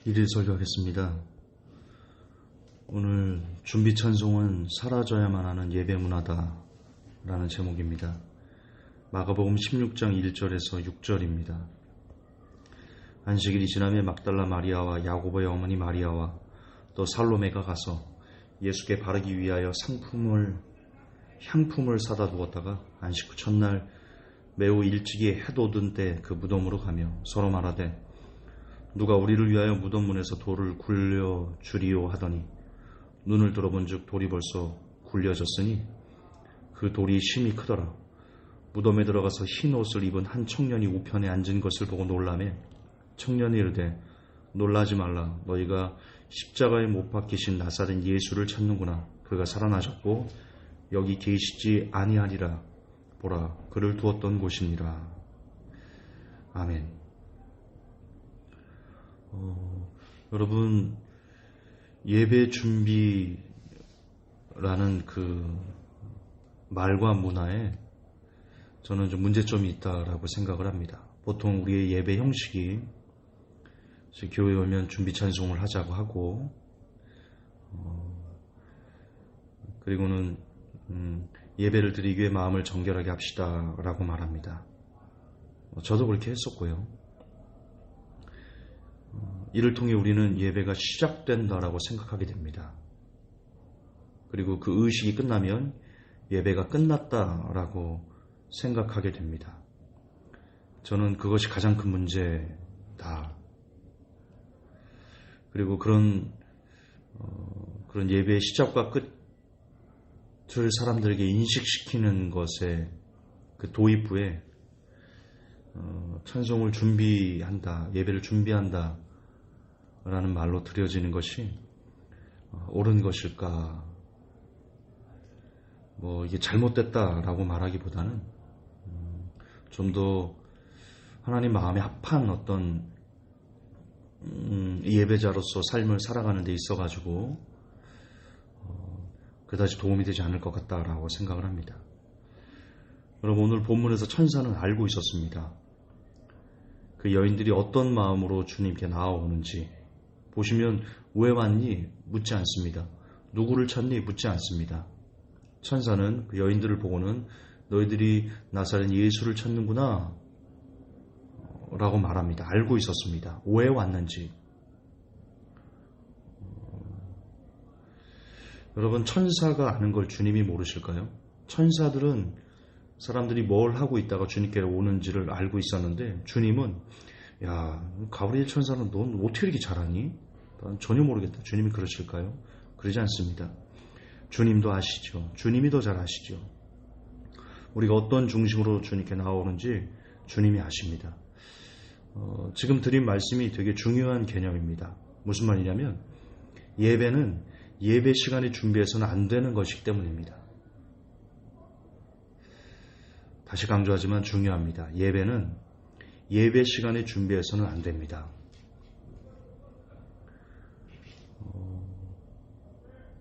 일일 설교하겠습니다. 오늘 준비 찬송은 사라져야만 하는 예배 문화다 라는 제목입니다. 마가복음 16장 1절에서 6절입니다. 안식일이 지나며 막달라 마리아와 야고보의 어머니 마리아와 또 살로메가 가서 예수께 바르기 위하여 향품을 사다 두었다가 안식 후 첫날 매우 일찍이 해도 든 때 그 무덤으로 가며 서로 말하되 누가 우리를 위하여 무덤 문에서 돌을 굴려주리오 하더니 눈을 들어본즉 돌이 벌써 굴려졌으니 그 돌이 심히 크더라. 무덤에 들어가서 흰 옷을 입은 한 청년이 우편에 앉은 것을 보고 놀라매 청년이 이르되 놀라지 말라. 너희가 십자가에 못 박히신 나사렛 예수를 찾는구나. 그가 살아나셨고 여기 계시지 아니하리라. 보라, 그를 두었던 곳이니라. 아멘. 여러분, 예배 준비라는 그 말과 문화에 저는 좀 문제점이 있다라고 생각을 합니다. 보통 우리의 예배 형식이 교회에 오면 준비 찬송을 하자고 하고 그리고는 예배를 드리기 위해 마음을 정결하게 합시다 라고 말합니다. 저도 그렇게 했었고요. 이를 통해 우리는 예배가 시작된다라고 생각하게 됩니다. 그리고 그 의식이 끝나면 예배가 끝났다라고 생각하게 됩니다. 저는 그것이 가장 큰 문제다. 그리고 그런 예배의 시작과 끝을 사람들에게 인식시키는 것에 그 도입부에 찬송을 준비한다, 예배를 준비한다 라는 말로 드려지는 것이 옳은 것일까? 이게 잘못됐다라고 말하기보다는 좀 더 하나님 마음에 합한 어떤 예배자로서 삶을 살아가는 데 있어가지고 그다지 도움이 되지 않을 것 같다라고 생각을 합니다. 여러분, 오늘 본문에서 천사는 알고 있었습니다. 그 여인들이 어떤 마음으로 주님께 나아오는지 보시면 왜 왔니? 묻지 않습니다. 누구를 찾니? 묻지 않습니다. 천사는 그 여인들을 보고는 너희들이 나사렛 예수를 찾는구나 라고 말합니다. 알고 있었습니다. 왜 왔는지. 여러분, 천사가 아는 걸 주님이 모르실까요? 천사들은 사람들이 뭘 하고 있다가 주님께 오는지를 알고 있었는데 주님은 야, 가브리엘 천사는 넌 어떻게 이렇게 잘하니? 난 전혀 모르겠다. 주님이 그러실까요? 그러지 않습니다. 주님도 아시죠. 주님이 더 잘 아시죠. 우리가 어떤 중심으로 주님께 나오는지 주님이 아십니다. 지금 드린 말씀이 되게 중요한 개념입니다. 무슨 말이냐면 예배는 예배 시간에 준비해서는 안 되는 것이기 때문입니다. 다시 강조하지만 중요합니다. 예배는 예배 시간에 준비해서는 안 됩니다.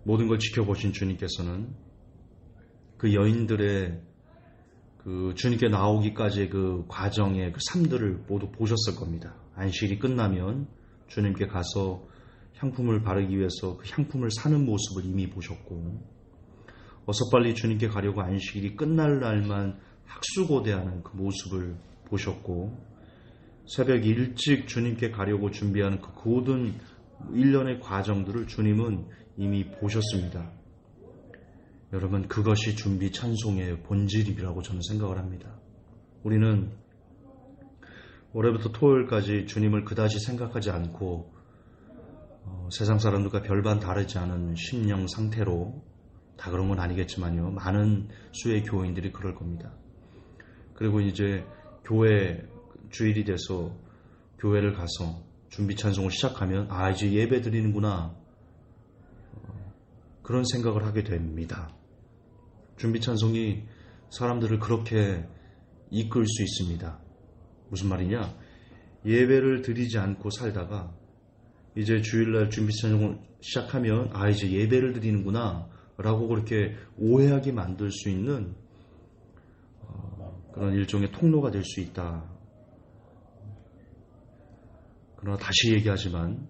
모든 걸 지켜보신 주님께서는 그 여인들의 그 주님께 나오기까지의 그 과정의 그 삶들을 모두 보셨을 겁니다. 안식일이 끝나면 주님께 가서 향품을 바르기 위해서 그 향품을 사는 모습을 이미 보셨고 어서 빨리 주님께 가려고 안식일이 끝날 날만 학수고대하는 그 모습을 보셨고 새벽 일찍 주님께 가려고 준비하는 그 모든 일련의 과정들을 주님은 이미 보셨습니다. 여러분, 그것이 준비 찬송의 본질이라고 저는 생각을 합니다. 우리는 올해부터 토요일까지 주님을 그다지 생각하지 않고 세상 사람들과 별반 다르지 않은 심령 상태로, 다 그런 건 아니겠지만요, 많은 수의 교인들이 그럴 겁니다. 그리고 이제 교회 주일이 돼서 교회를 가서 준비 찬송을 시작하면 이제 예배 드리는구나, 그런 생각을 하게 됩니다. 준비 찬송이 사람들을 그렇게 이끌 수 있습니다. 무슨 말이냐? 예배를 드리지 않고 살다가 이제 주일날 준비 찬송을 시작하면 이제 예배를 드리는구나 라고 그렇게 오해하게 만들 수 있는 그런 일종의 통로가 될 수 있다. 그러나 다시 얘기하지만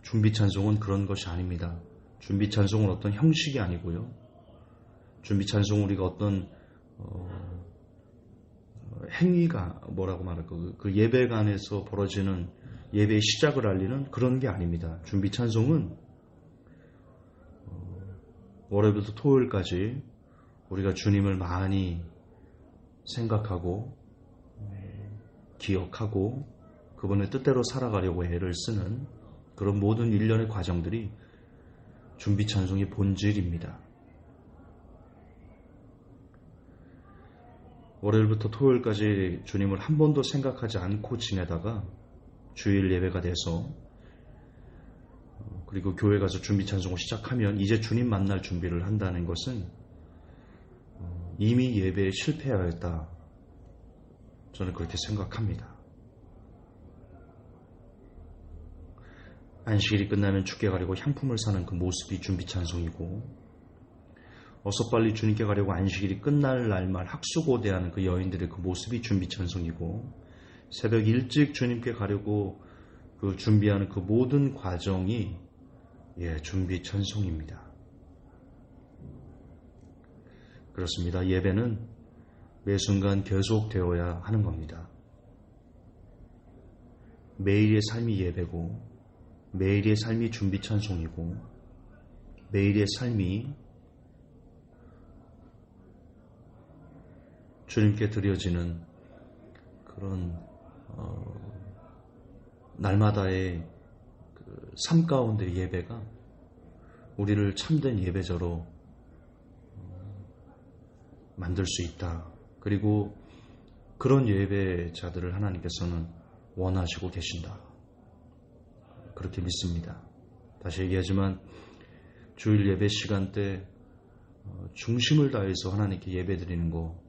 준비 찬송은 그런 것이 아닙니다. 준비 찬송은 어떤 형식이 아니고요. 준비 찬송은 우리가 어떤 행위가 뭐라고 말할까, 그 예배관에서 벌어지는 예배의 시작을 알리는 그런 게 아닙니다. 준비 찬송은 월요일부터 토요일까지 우리가 주님을 많이 생각하고 기억하고 그분의 뜻대로 살아가려고 애를 쓰는 그런 모든 일련의 과정들이 준비 찬송의 본질입니다. 월요일부터 토요일까지 주님을 한 번도 생각하지 않고 지내다가 주일 예배가 돼서 그리고 교회 가서 준비 찬송을 시작하면 이제 주님 만날 준비를 한다는 것은 이미 예배에 실패하였다. 저는 그렇게 생각합니다. 안식일이 끝나면 주께 가려고 향품을 사는 그 모습이 준비 찬송이고, 어서 빨리 주님께 가려고 안식일이 끝날 날만 학수고대하는 그 여인들의 그 모습이 준비 찬송이고, 새벽 일찍 주님께 가려고 그 준비하는 그 모든 과정이 준비 찬송입니다. 그렇습니다. 예배는 매 순간 계속되어야 하는 겁니다. 매일의 삶이 예배고, 매일의 삶이 준비 찬송이고, 매일의 삶이 주님께 드려지는 그런 날마다의 그 삶 가운데 예배가 우리를 참된 예배자로 만들 수 있다. 그리고 그런 예배자들을 하나님께서는 원하시고 계신다. 그렇게 믿습니다. 다시 얘기하지만 주일 예배 시간대 중심을 다해서 하나님께 예배 드리는 거,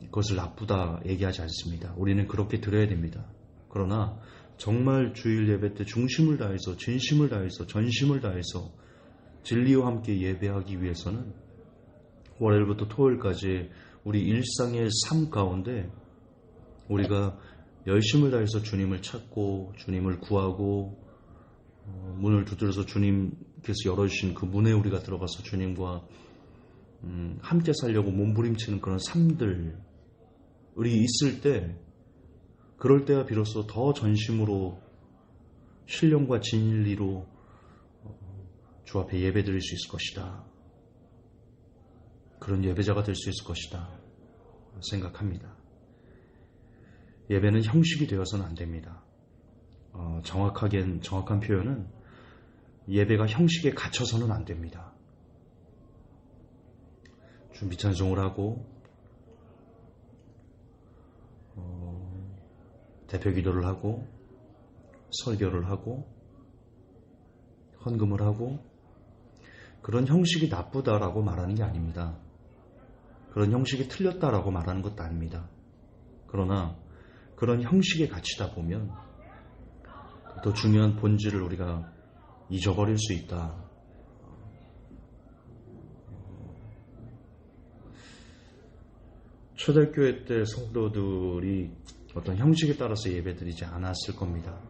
그것을 나쁘다 얘기하지 않습니다. 우리는 그렇게 드려야 됩니다. 그러나 정말 주일 예배 때 중심을 다해서, 진심을 다해서, 전심을 다해서 진리와 함께 예배하기 위해서는 월요일부터 토요일까지 우리 일상의 삶 가운데 우리가 열심을 다해서 주님을 찾고 주님을 구하고 문을 두드려서 주님께서 열어주신 그 문에 우리가 들어가서 주님과 함께 살려고 몸부림치는 그런 삶들이 있을 때, 그럴 때야 비로소 더 전심으로 신령과 진리로 주 앞에 예배 드릴 수 있을 것이다. 그런 예배자가 될 수 있을 것이다 생각합니다. 예배는 형식이 되어서는 안 됩니다. 정확한 표현은 예배가 형식에 갇혀서는 안 됩니다. 준비 찬송을 하고 대표 기도를 하고 설교를 하고 헌금을 하고, 그런 형식이 나쁘다라고 말하는 게 아닙니다. 그런 형식이 틀렸다라고 말하는 것도 아닙니다. 그러나 그런 형식에 갇히다 보면 더 중요한 본질을 우리가 잊어버릴 수 있다. 초대교회 때 성도들이 어떤 형식에 따라서 예배드리지 않았을 겁니다.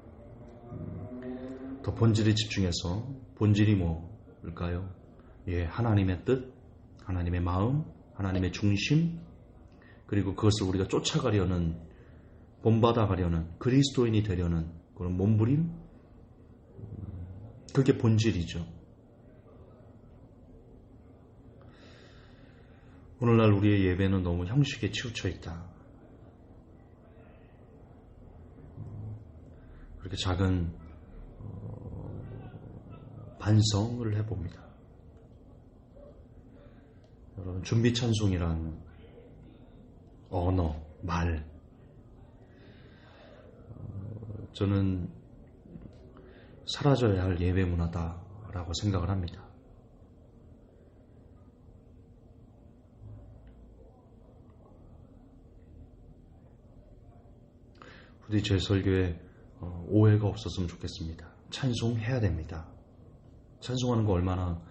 더 본질에 집중해서, 본질이 뭘까요? 하나님의 뜻, 하나님의 마음, 하나님의 중심, 그리고 그것을 우리가 쫓아가려는, 본받아가려는, 그리스도인이 되려는 그런 몸부림, 그게 본질이죠. 오늘날 우리의 예배는 너무 형식에 치우쳐 있다. 그렇게 작은 반성을 해봅니다. 여러분, 준비 찬송이란 언어, 말, 저는 사라져야 할 예배 문화다라고 생각을 합니다. 부디 제 설교에 오해가 없었으면 좋겠습니다. 찬송해야 됩니다. 찬송하는 거 얼마나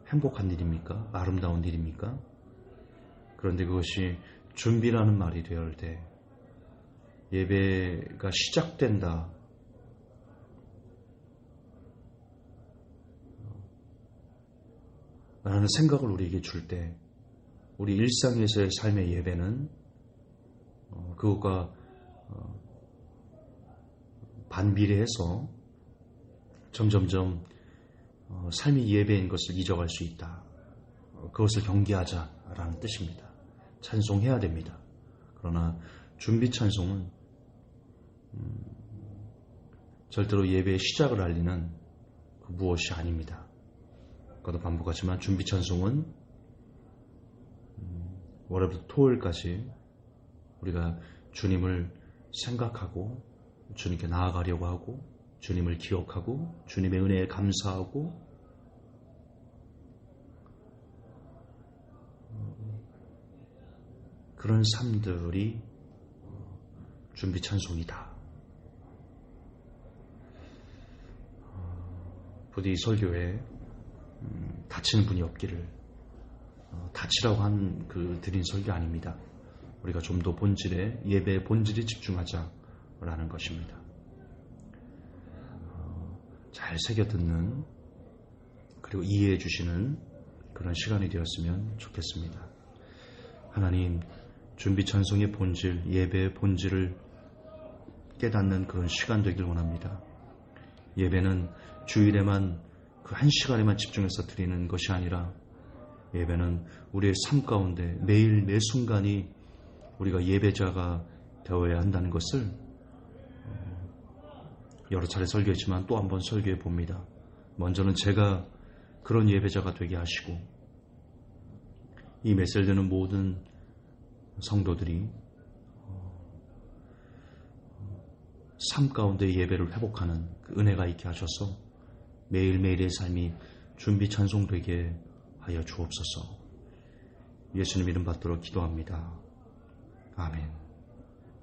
행복한 일입니까? 아름다운 일입니까? 그런데 그것이 준비라는 말이 되어야 때, 예배가 시작된다, 라는 생각을 우리에게 줄 때 우리 일상에서의 삶의 예배는 그것과 반비례해서 점점점 삶이 예배인 것을 잊어갈 수 있다. 그것을 경계하자라는 뜻입니다. 찬송해야 됩니다. 그러나 준비 찬송은 절대로 예배의 시작을 알리는 그 무엇이 아닙니다. 아까도 반복하지만 준비 찬송은 월요일부터 토요일까지 우리가 주님을 생각하고 주님께 나아가려고 하고 주님을 기억하고 주님의 은혜에 감사하고 그런 삶들이 준비 찬송이다. 부디 이 설교에 다치는 분이 없기를, 다치라고 한 드린 설교 아닙니다. 우리가 좀 더 본질에, 예배의 본질에 집중하자라는 것입니다. 잘 새겨듣는 그리고 이해해 주시는 그런 시간이 되었으면 좋겠습니다. 하나님, 준비 찬송의 본질, 예배의 본질을 깨닫는 그런 시간 되길 원합니다. 예배는 주일에만 그 한 시간에만 집중해서 드리는 것이 아니라 예배는 우리의 삶 가운데 매일 매 순간이 우리가 예배자가 되어야 한다는 것을 여러 차례 설교했지만 또 한 번 설교해 봅니다. 먼저는 제가 그런 예배자가 되게 하시고 이 메시지는 모든 성도들이 삶 가운데 예배를 회복하는 그 은혜가 있게 하셔서 매일매일의 삶이 준비 찬송되게 하여 주옵소서. 예수님 이름 받도록 기도합니다. 아멘.